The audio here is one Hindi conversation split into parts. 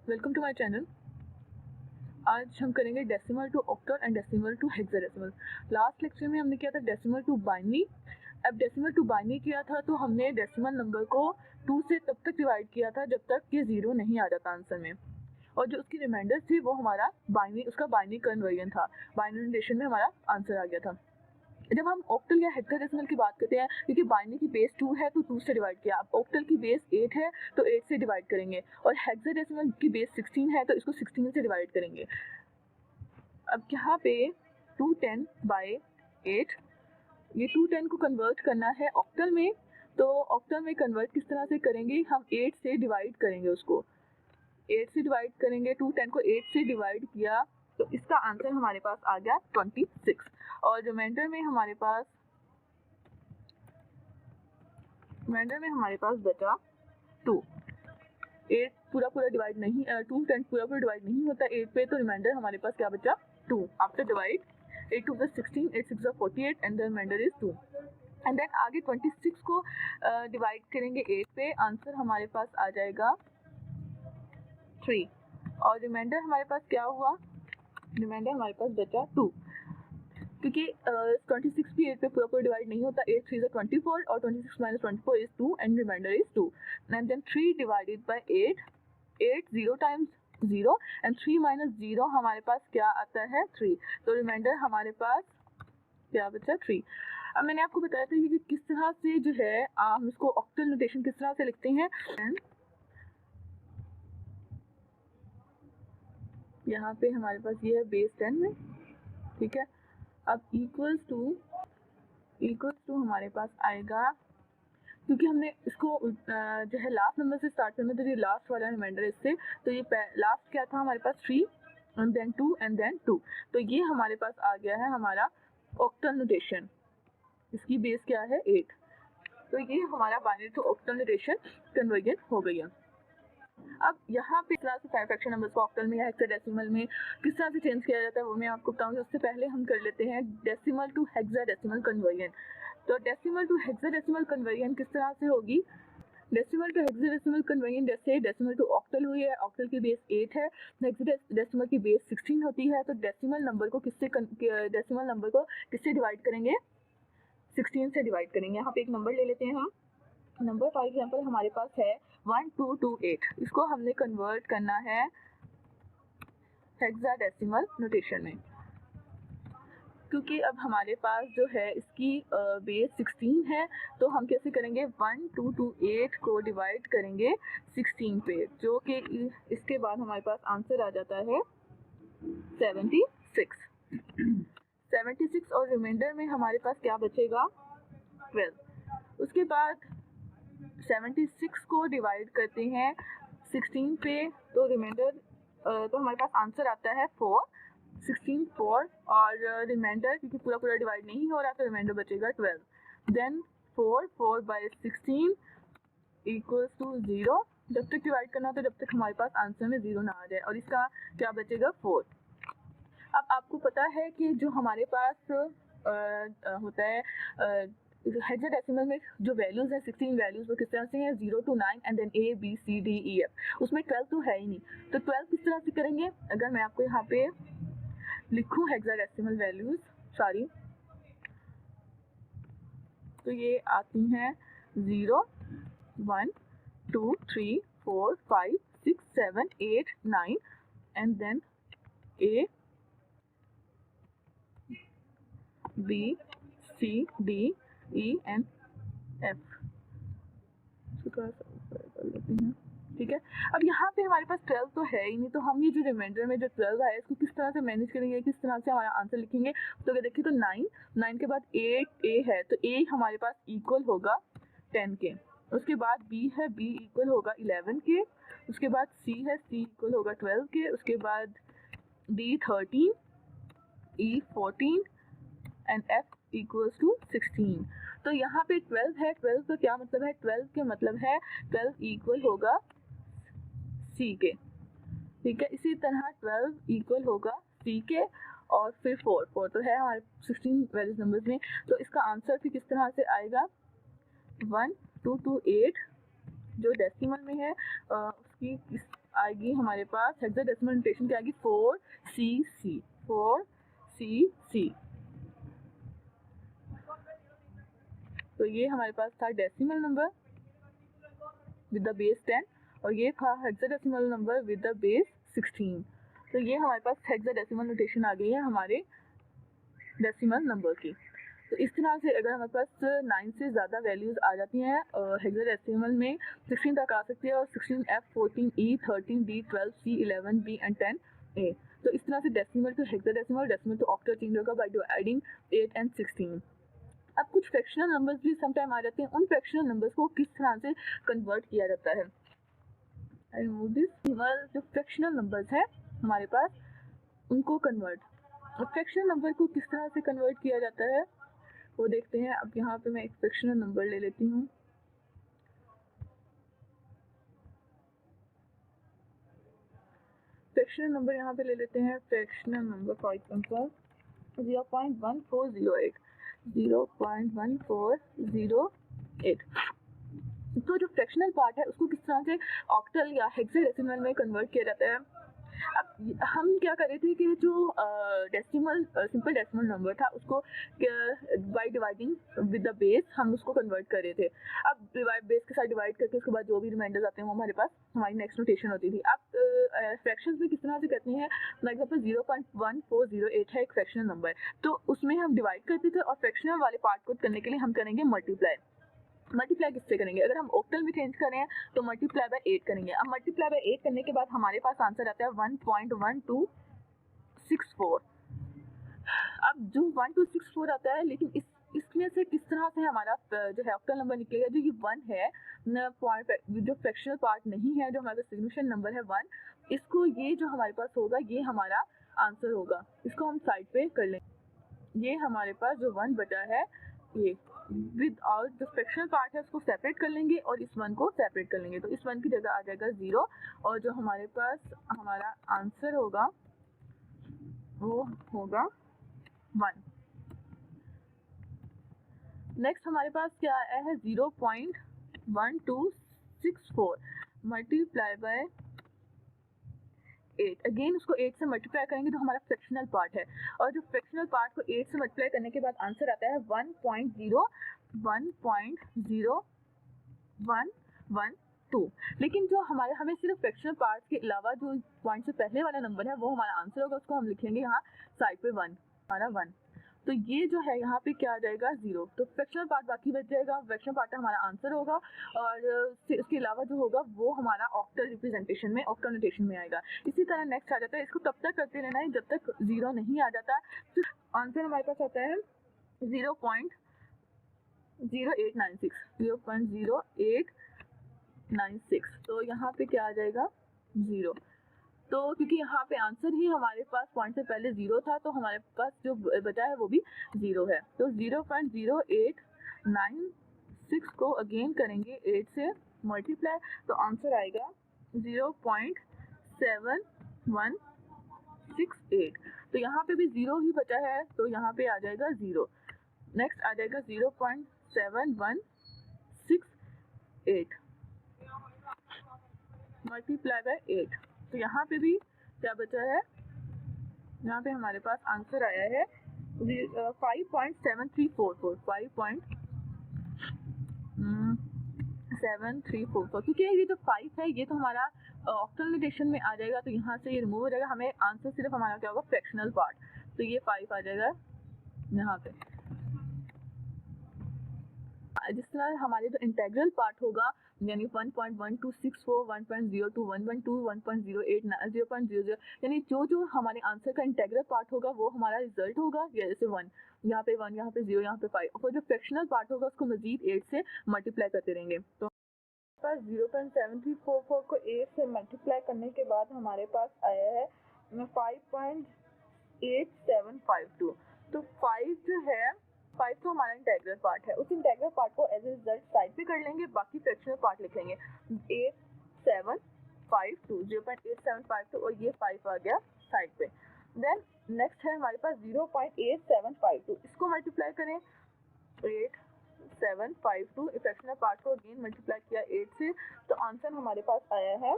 Welcome to my channel. आज हम करेंगे decimal to octal and decimal to hexadecimal. Last lecture में हमने किया था डेसिमल टू बाइनरी। अब डेसिमल टू बाइनरी किया था तो हमने डेसिमल नंबर को 2 से तब तक डिवाइड किया था जब तक ये 0 नहीं आ जाता आंसर में, और जो उसकी रिमाइंडर थी वो हमारा बाइनरी, उसका बाइनरी कन्वर्जन था। बाइनरी नोटेशन में हमारा आंसर आ गया था। जब हम ऑक्टल या हेक्साडेसिमल की बात करते हैं, क्योंकि बाइनरी की बेस 2 है तो 2 से डिवाइड किया, अब ऑक्टल की बेस 8 है तो 8 से डिवाइड करेंगे, और हेक्साडेसिमल की बेस 16 है तो इसको 16 से डिवाइड करेंगे। अब यहाँ पे 210/8, ये 210 को कन्वर्ट करना है ऑक्टल में, तो ऑक्टल में कन्वर्ट किस तरह से करेंगे, हम 8 से डिवाइड करेंगे, उसको 8 से डिवाइड करेंगे। 210 को 8 से डिवाइड किया तो इसका आंसर हमारे पास आ गया 26, और रिमाइंडर में हमारे पास बचा 2। 8 पूरा डिवाइड नहीं, 210 पूरा डिवाइड नहीं होता 8 पे, तो रिमाइंडर हमारे पास क्या बचा 2। After divide 8 2 16, 8 6 48 and the remainder is 2। And then आगे 26 को डिवाइड करेंगे 8 पे, आंसर हमारे पास आ जाएगा 3, और रिमाइंडर हमारे पास क्या हुआ, रिमाइंडर हमारे पास बचा 2, क्योंकि 26 भी 8 पे पूरा डिवाइड नहीं होता। 8 3 24 और 26 - 24 is 2 and remainder is 2। And then 3 divided by 8, 8 0 times 0 and 3 - 0 हमारे पास क्या आता है 3, तो रिमाइंडर हमारे पास क्या बचा 3। अब मैंने आपको बताया था कि किस तरह से जो है हम इसको ऑक्टल नोटेशन किस तरह से लिखते हैं। यहाँ पे हमारे पास ये है बेस 10 में, ठीक है। अब इक्वल्स टू हमारे पास आएगा, क्योंकि हमने इसको जो है लास्ट नंबर से स्टार्ट करना, तो ये लास्ट वाला रिमाइंडर इससे, तो ये लास्ट क्या था हमारे पास 3 एंड देन 2 एंड देन 2, तो ये हमारे पास आ गया है हमारा ऑक्टल नोटेशन। इसकी बेस क्या है 8, तो ये हमारा binary to octal notation conversion हो गई है। अब यहाँ पे इस तरह से फ्रैक्शन नंबर्स को ऑक्टल में या हेक्साडेसिमल में किस तरह से चेंज किया जाता है वो मैं आपको बताऊंगी। उससे पहले हम कर लेते हैं डेसिमल टू हेक्साडेसिमल कन्वर्जन। तो डेसिमल टू हेक्साडेसिमल कन्वर्जन किस तरह से होगी, डेसिमल टू हेक्साडेसिमल कन्वर्जन जैसे डेसिमल टू ऑक्टल हुई है, ऑक्टल की बेस 8 है, हेक्साडेसिमल की बेस 16 होती है, तो डेसिमल नंबर को किससे डिवाइड करेंगे, 16 से डिवाइड करेंगे। यहाँ पे एक नंबर ले लेते हैं हम, नंबर फॉर एग्जाम्पल हमारे पास है 1228, इसको हमने कन्वर्ट करना है हेक्साडेसिमल नोटेशन में, क्योंकि अब हमारे पास जो है इसकी बेस 16 है, तो हम कैसे करेंगे 1228 को डिवाइड करेंगे 16 पे, जो कि इसके बाद हमारे पास आंसर आ जाता है 76। 76 और रिमाइंडर में हमारे पास क्या बचेगा 12। उसके बाद 76 को डिवाइड करते हैं 16 पे, तो रिमाइंडर तो हमारे पास आंसर आता है 4, 16 4, और रिमाइंडर क्योंकि पूरा डिवाइड नहीं हो रहा तो रिमाइंडर बचेगा 12। देन 4/16 इक्वल्स टू 0, जब तक डिवाइड करना तो जब तक हमारे पास आंसर में 0 ना आ जाए, और इसका क्या बचेगा 4। अब आपको पता है कि जो हमारे पास होता है हेक्साडेसिमल में जो वैल्यूज है 16 वैल्यूज वो किस तरह से हैं 0 to 9 and then A B C D E F, उसमें 12 तो है ही नहीं, तो 12 किस तरह से करेंगे। अगर मैं आपको यहाँ पे लिखूँ हेक्साडेसिमल वैल्यूज सारी, तो ये आती हैं 0 1 2 3 4 5 6 7 8 9 and then A B C D E and F, थोड़ा सा ऊपर कर लेते हैं, ठीक है। अब यहाँ पे हमारे पास 12 तो है ही नहीं, तो हम ये जो रिमाइंडर में जो 12 है इसको किस तरह से मैनेज करेंगे, किस तरह से हमारा आंसर लिखेंगे। तो अगर देखिए तो 9 के बाद 8 A है, तो A हमारे पास इक्वल होगा 10 के, उसके बाद B है, B इक्वल होगा 11 के, उसके बाद C है, C इक्वल होगा 12 के, उसके बाद D 13, E 14 and F equals to 16। तो यहाँ पे 12 है, 12 का क्या मतलब है, 12 के मतलब है 12 इक्वल होगा C के, ठीक है। इसी तरह 12 इक्वल होगा C के, और फिर 4 तो है हमारे 16 वैल्यूज नंबर्स में, तो इसका आंसर फिर किस तरह से आएगा 1228 जो डेसिमल में है उसकी आएगी हमारे पास हेक्साडेसिमल नोटेशन क्या आएगी 4cc 4cc। तो ये हमारे पास था decimal number with the base 10 और ये था hexadecimal number with the base 16। तो ये हमारे पास हेक्साडेसिमल नोटेशन आ गई है हमारे डेसिमल नंबर की। तो इस तरह से अगर हमारे पास 9 से ज़्यादा वैल्यूज़ आ जाती हैं हेक्साडेसिमल में 16 तक आ सकती है और 16F 14E 13D 12C 11B and 10A। तो इस तरह से decimal to hexadecimal decimal to octal change होगा बाय डिवाइडिंग 8 एंड 16। अब कुछ फ्रैक्शनल नंबर्स भी समटाइम आ जाते हैं, उन फ्रैक्शनल नंबर्स को किस तरह से कन्वर्ट किया जाता है। I remove this. जो फ्रैक्शनल नंबर्स हैं हमारे पास उनको कन्वर्ट, फ्रैक्शनल नंबर को किस तरह से कन्वर्ट किया जाता है वो देखते हैं। अब यहाँ पे मैं एक फ्रैक्शनल नंबर ले लेती हूँ। फ्रैक्शनल नंबर यहाँ पे ले लेते हैं, फ्रैक्शनल नंबर फॉर एग्जांपल 0.1408 0.1408। तो जो फ्रैक्शनल पार्ट है उसको किस तरह से ऑक्टल या हेक्साडेसिमल में कन्वर्ट किया जाता है। अब हम क्या कर रहे थे कि जो डेसिमल सिंपल डेसिमल नंबर था उसको by dividing with the base हम उसको कन्वर्ट कर रहे थे। अब डिवाइड बेस के साथ डिवाइड करके उसके बाद जो भी रिमाइंडर्स आते हैं वो हमारे पास हमारी नेक्स्ट नोटेशन होती थी। अब फ्रैक्शंस में किस तरह से करते हैं, फॉर एग्जांपल 0.1408 है एक फ्रैक्शनल नंबर, तो उसमें हम डिवाइड करते थे और फ्रैक्शनल वाले पार्ट को करने के लिए हम करेंगे मल्टीप्लाई। मल्टीप्लाई किससे करेंगे, अगर हम ऑक्टल में चेंज करें तो मल्टीप्लाई बाय 8 करेंगे। अब मल्टीप्लाई बाय 8 करने के बाद हमारे पास आंसर आता है 1.1264। अब जो 1264 आता है, लेकिन इसमें से किस तरह से हमारा जो है ऑक्टल नंबर निकलेगा, जो ये 1 है न पॉइंट जो फ्रैक्शनल पार्ट नहीं है, जो हमारा सिग्निफिकेंट नंबर है 1, इसको ये जो हमारे पास होगा ये हमारा आंसर होगा। इसको हम साइड पे कर लेंगे। ये हमारे पास जो 1 बचा है ये विद आउट जो फ्रैक्शनल पार्ट है उसको सेपरेट कर लेंगे और इस 1 को सेपरेट कर लेंगे। तो इस 1 की जगह आ जाएगा 0 और जो हमारे पास हमारा आंसर होगा वो होगा 1। नेक्स्ट हमारे पास क्या आया है 0.1264 मल्टीप्लाई बाय 8। अगेन उसको 8 से मल्टीप्लाई करेंगे तो हमारा फ्रैक्शनल पार्ट है और जो फ्रैक्शनल पार्ट को 8 से मल्टीप्लाई करने के बाद आंसर आता है 1.0112। लेकिन जो हमें सिर्फ फ्रैक्शनल पार्ट के अलावा जो पॉइंट से पहले वाला नंबर है वो हमारा आंसर होगा, उसको हम लिखेंगे यहाँ साइड पे 1, हमारा 1। तो ये जो है यहाँ पे क्या आ जाएगा 0। तो फ्रैक्शनल पार्ट बाकी बच जाएगा, फ्रैक्शनल पार्ट हमारा आंसर होगा और इसके अलावा जो होगा वो हमारा ऑक्टल रिप्रेजेंटेशन में ऑक्टल नोटेशन में आएगा। इसी तरह नेक्स्ट आ जाता है, इसको तब तक करते रहना है जब तक 0 नहीं आ जाता। तो आंसर हमारे पास आता है 0.0896। तो यहाँ पे क्या आ जाएगा 0। तो क्योंकि यहाँ पे आंसर ही हमारे पास पॉइंट से पहले 0 था तो हमारे पास जो बचा है वो भी 0 है। तो 0.0896 को अगेन करेंगे 8 से मल्टीप्लाई तो आंसर आएगा 0.7168। तो यहाँ पे भी 0 ही बचा है तो यहाँ पे आ जाएगा 0। नेक्स्ट आ जाएगा 0.7168 मल्टीप्लाई बाय 8। तो यहाँ पे भी क्या बचा है, यहाँ पे हमारे पास आंसर आया है 5.7344 5.7344। क्योंकि ये जो 5 है ये तो हमारा ऑक्टल नोटेशन में आ जाएगा तो यहाँ से ये रिमूव हो जाएगा, हमें आंसर सिर्फ हमारा क्या होगा फ्रैक्शनल पार्ट। तो ये 5 आ जाएगा यहाँ पे। जिस तरह हमारे जो इंटेग्रल पार्ट होगा यानी 1.1264 1.02 1.2 1.08 0.00 यानी जो हमारे आंसर का इंटेग्रल पार्ट होगा वो हमारा रिजल्ट होगा। जैसे 1 यहाँ पे 1 यहाँ पे 0 यहाँ पे 5 और जो फ्रैक्शनल पार्ट होगा उसको मजीद 8 से मल्टीप्लाई करते रहेंगे। तो पास 0.7344 को 8 से मल्टीप्लाई करने के बाद हमारे पास आया है 5.8752। तो 5 जो है 5 तो हमारा इंटेग्रल पार्ट है, उस इंटेग्रल पार्ट को एज ए रिजल्ट साइड पे कर लेंगे, बाकी फ्रैक्शनल पार्ट लिख लेंगे 8752 0.8752 और ये 5 आ गया साइड पे। देन नेक्स्ट है हमारे पास 0.8752, इसको मल्टीप्लाई करें 8752 फ्रैक्शनल पार्ट को अगेन मल्टीप्लाई किया 8 से तो आंसर हमारे पास आया है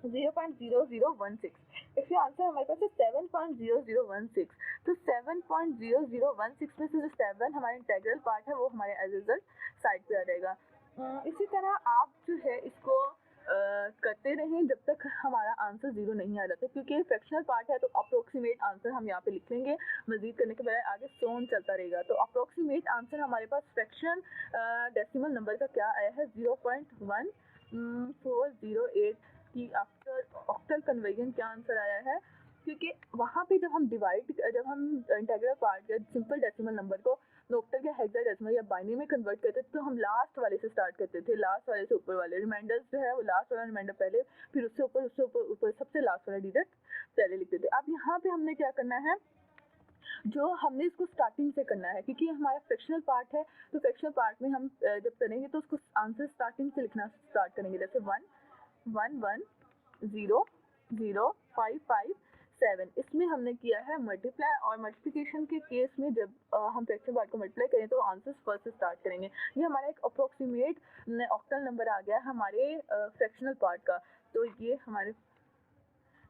0.0016। इसलिए आंसर हमारे पास है 7.0016। तो 7.0016 में से जो 7 हमारा इंटीग्रल पार्ट है वो हमारे एज रिजल्ट साइड पे आ जाएगा। इसी तरह आप जो है इसको करते रहें जब तक हमारा आंसर 0 नहीं आ जाता, क्योंकि फ्रैक्शनल पार्ट है तो अप्रोक्सीमेट आंसर हम यहाँ पे लिख लेंगे, मजीद करने के बजाय आगे सोन चलता रहेगा। तो अप्रोक्सीमेट आंसर हमारे पास फ्रैक्शन डेसिमल नंबर का क्या आया है 0.1408 की आफ्टर ऑक्टल कन्वर्जन क्या आंसर आया है, क्योंकि वहाँ पे जब हम इंटीग्रल पार्ट या सिंपल डेसिमल नंबर को ऑक्टल या हेक्साडेसिमल या बाइनरी में कन्वर्ट करते थे तो हम लास्ट वाले से स्टार्ट करते थे, लास्ट वाले से ऊपर वाले रिमाइंडर्स जो है वो लास्ट वाला रिमाइंडर पहले, फिर उससे ऊपर सबसे लास्ट वाला डिजिट पहले लिखते थे। अब यहाँ पे हमने क्या करना है, जो हमने इसको स्टार्टिंग से करना है, क्योंकि हमारा फ्रैक्शनल पार्ट है तो फ्रैक्शनल पार्ट में हम जब करेंगे तो उसको आंसर स्टार्टिंग से लिखना स्टार्ट करेंगे, जैसे 1 1 1 0 0 5 5 7। इसमें हमने किया है मल्टीप्लाई, और मल्टीप्लिकेशन के केस में जब हम फ्रैक्शनल पार्ट को मल्टीप्लाई करें तो आंसर्स फर्स्ट से स्टार्ट करेंगे। ये हमारा एक अप्रोक्सीमेट ऑक्टल नंबर आ गया हमारे फ्रैक्शनल पार्ट का। तो ये हमारे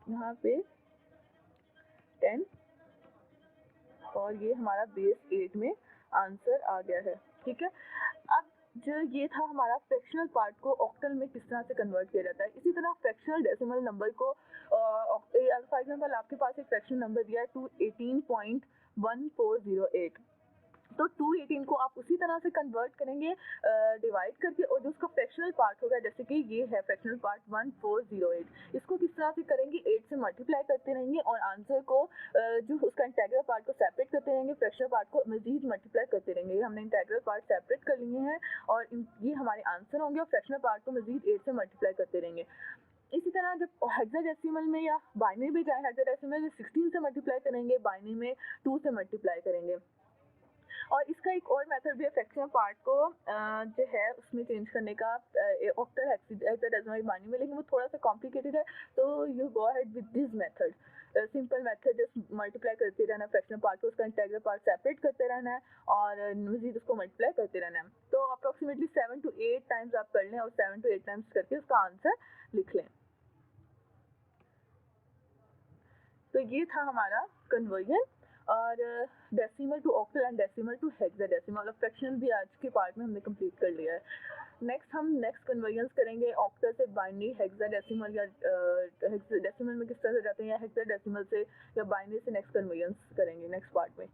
यहाँ पे 10 और ये हमारा बेस 8 में आंसर आ गया है, ठीक है। अब जो ये था हमारा फ्रैक्शनल पार्ट को ऑक्टल में किस तरह से कन्वर्ट किया जाता है। इसी तरह फ्रैक्शनल डेसिमल नंबर को फॉर एग्जांपल आपके पास एक फ्रैक्शनल नंबर दिया है 218.1408, तो 218 को आप उसी तरह से कन्वर्ट करेंगे डिवाइड करके, और जो उसका फ्रैक्शनल पार्ट होगा जैसे कि ये है फ्रैक्शनल पार्ट 1408, इसको किस तरह से करेंगे 8 से मल्टीप्लाई करते रहेंगे और आंसर को जो उसका इंटीग्रल पार्ट को सेपरेट करते रहेंगे, फ्रैक्शनल पार्ट को मजीद मल्टीप्लाई करते रहेंगे। हमने इंटीग्रल पार्ट सेपरेट कर लिए हैं और ये हमारे आंसर होंगे और फ्रैक्शनल पार्ट को मजीद 8 से मल्टीप्लाई करते रहेंगे। इसी तरह जब हेक्साडेसिमल में या बाइनरी में जाए, हेक्साडेसिमल में 16 से मल्टीप्लाई करेंगे, बाइनरी में 2 से मल्टीप्लाई करेंगे। और इसका एक और मेथड भी है फ्रैक्शनल पार्ट को जो है उसमें चेंज करने का ऑक्टल हेक्साडेसिमल बाइनरी में, लेकिन वो थोड़ा सा कॉम्प्लिकेटेड है, तो you go ahead with this method. Simple method just multiply करते रहना फ्रैक्शनल पार्ट को, उसका इंटीग्रल पार्ट सेपरेट करते रहना है और मजीद उसको मल्टीप्लाई करते रहना है। तो अप्रॉक्सीमेटली 7 to 8 टाइम्स आप कर लें और 7 to 8 टाइम्स करके उसका आंसर लिख लें। तो ये था हमारा कन्वर्जन और decimal to octal and decimal to hexadecimal. Fraction भी आज के पार्ट में हमने कंप्लीट कर लिया है। नेक्स्ट हम कन्वर्जन्स करेंगे ऑक्टल से बाइनरी, हेक्साडेसिमल या डेसिमल में किस तरह से जाते हैं, या हेक्साडेसिमल से या बाइनरी से नेक्स्ट कन्वर्जन्स करेंगे नेक्स्ट पार्ट में।